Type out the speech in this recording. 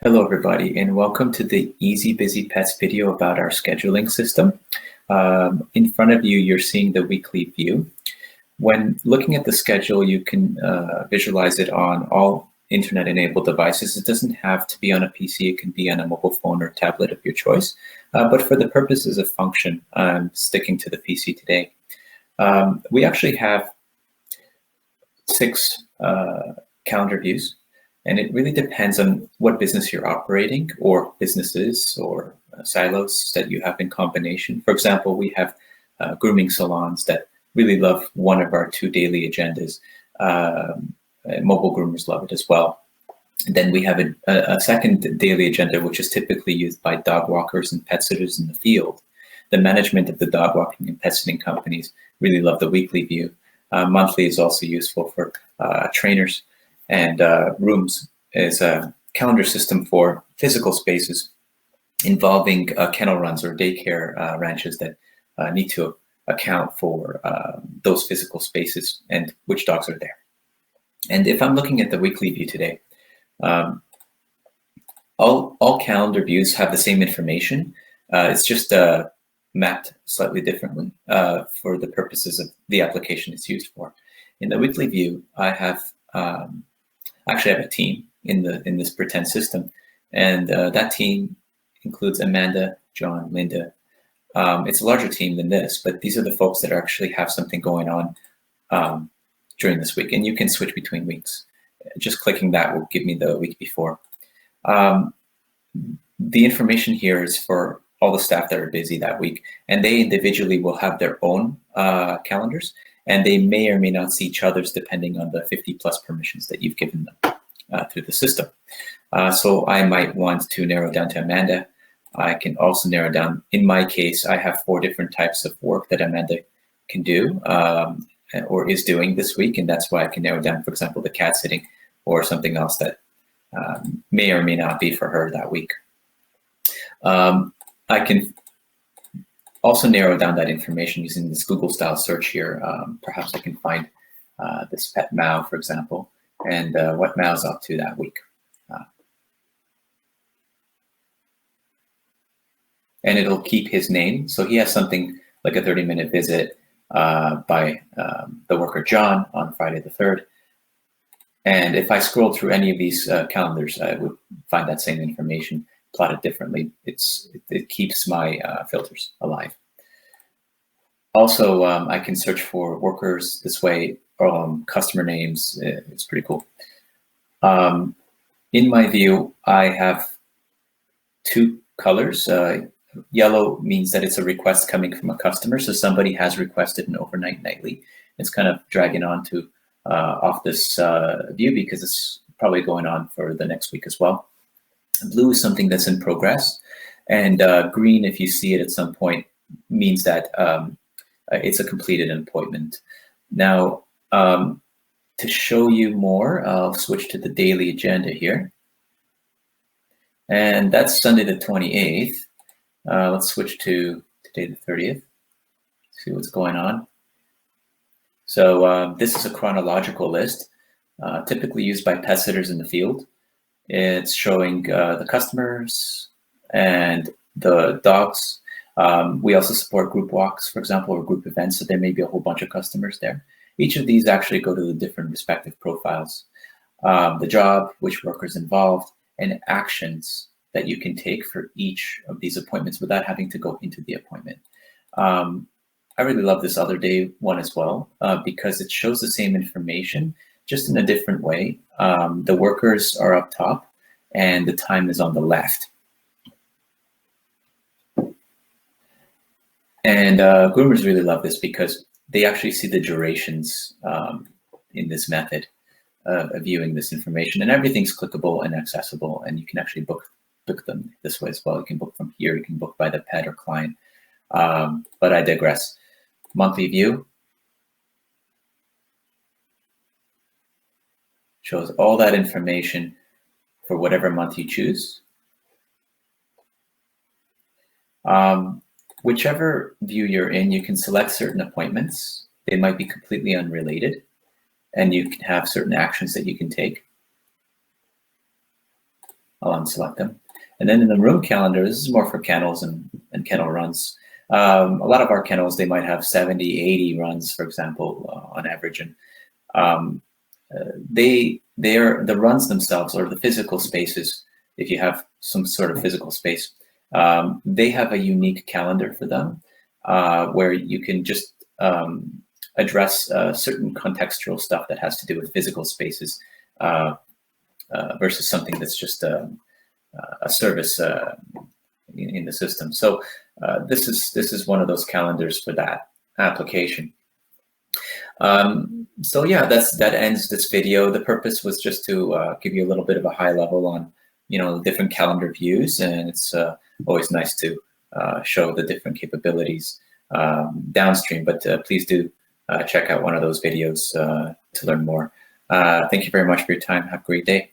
Hello everybody, and welcome to the Easy Busy Pets video about our scheduling system. In front of you, you're seeing the weekly view. When looking at the schedule, you can visualize it on all internet-enabled devices. It doesn't have to be on a PC, it can be on a mobile phone or tablet of your choice. But for the purposes of function, I'm sticking to the PC today. We actually have 6 calendar views. And it really depends on what business you're operating or businesses or silos that you have in combination. For example, we have grooming salons that really love one of our 2 daily agendas. Mobile groomers love it as well. And then we have a second daily agenda, which is typically used by dog walkers and pet sitters in the field. The management of the dog walking and pet sitting companies really love the weekly view. Monthly is also useful for trainers. And rooms is a calendar system for physical spaces involving kennel runs or daycare ranches that need to account for those physical spaces and which dogs are there. And if I'm looking at the weekly view today, all calendar views have the same information. It's just mapped slightly differently for the purposes of the application it's used for. In the weekly view, I have actually have a team in this pretend system, and that team includes Amanda, John, Linda. It's a larger team than this, but these are the folks that actually have something going on during this week, and you can switch between weeks. Just clicking that will give me the week before. The information here is for all the staff that are busy that week, and they individually will have their own calendars, and they may or may not see each other's depending on the 50+ permissions that you've given them through the system. So I might want to narrow down to Amanda. I can also narrow down, in my case, I have 4 different types of work that Amanda can do or is doing this week, and that's why I can narrow down, for example, the cat sitting or something else that may or may not be for her that week. I can also narrow down that information using this Google style search here. Perhaps I can find this pet Mao, for example, and what Mao's up to that week. And it'll keep his name. So he has something like a 30-minute visit by the worker John on Friday the 3rd. And if I scroll through any of these calendars, I would find that same information plotted differently. It keeps my filters alive. Also, I can search for workers this way, customer names. It's pretty cool. In my view, I have 2 colors. Yellow means that it's a request coming from a customer. So somebody has requested an overnight nightly. It's kind of dragging on to off this view because it's probably going on for the next week as well. Blue is something that's in progress, and green, if you see it at some point, means that it's a completed appointment. Now, to show you more, I'll switch to the daily agenda here, and that's Sunday the 28th. Let's switch to today the 30th, see what's going on. So this is a chronological list, typically used by pet sitters in the field. It's showing the customers and the dogs. We also support group walks, for example, or group events, so there may be a whole bunch of customers there. Each of these actually go to the different respective profiles. The job, which workers involved, and actions that you can take for each of these appointments without having to go into the appointment. I really love this other day one as well because it shows the same information, just in a different way. The workers are up top and the time is on the left. And groomers really love this because they actually see the durations in this method of viewing this information, and everything's clickable and accessible, and you can actually book them this way as well. You can book from here, you can book by the pet or client, but I digress. Monthly view shows all that information for whatever month you choose. Whichever view you're in, you can select certain appointments. They might be completely unrelated, and you can have certain actions that you can take. I'll unselect them. And then in the room calendar, this is more for kennels and kennel runs. A lot of our kennels, they might have 70, 80 runs, for example, on average. And the runs themselves, or the physical spaces, if you have some sort of physical space, they have a unique calendar for them, where you can just address certain contextual stuff that has to do with physical spaces, versus something that's just a service in the system. So this is one of those calendars for that application. So yeah, that ends this video. The purpose was just to give you a little bit of a high level on, different calendar views, and it's always nice to show the different capabilities downstream. But please do check out one of those videos to learn more. Thank you very much for your time. Have a great day.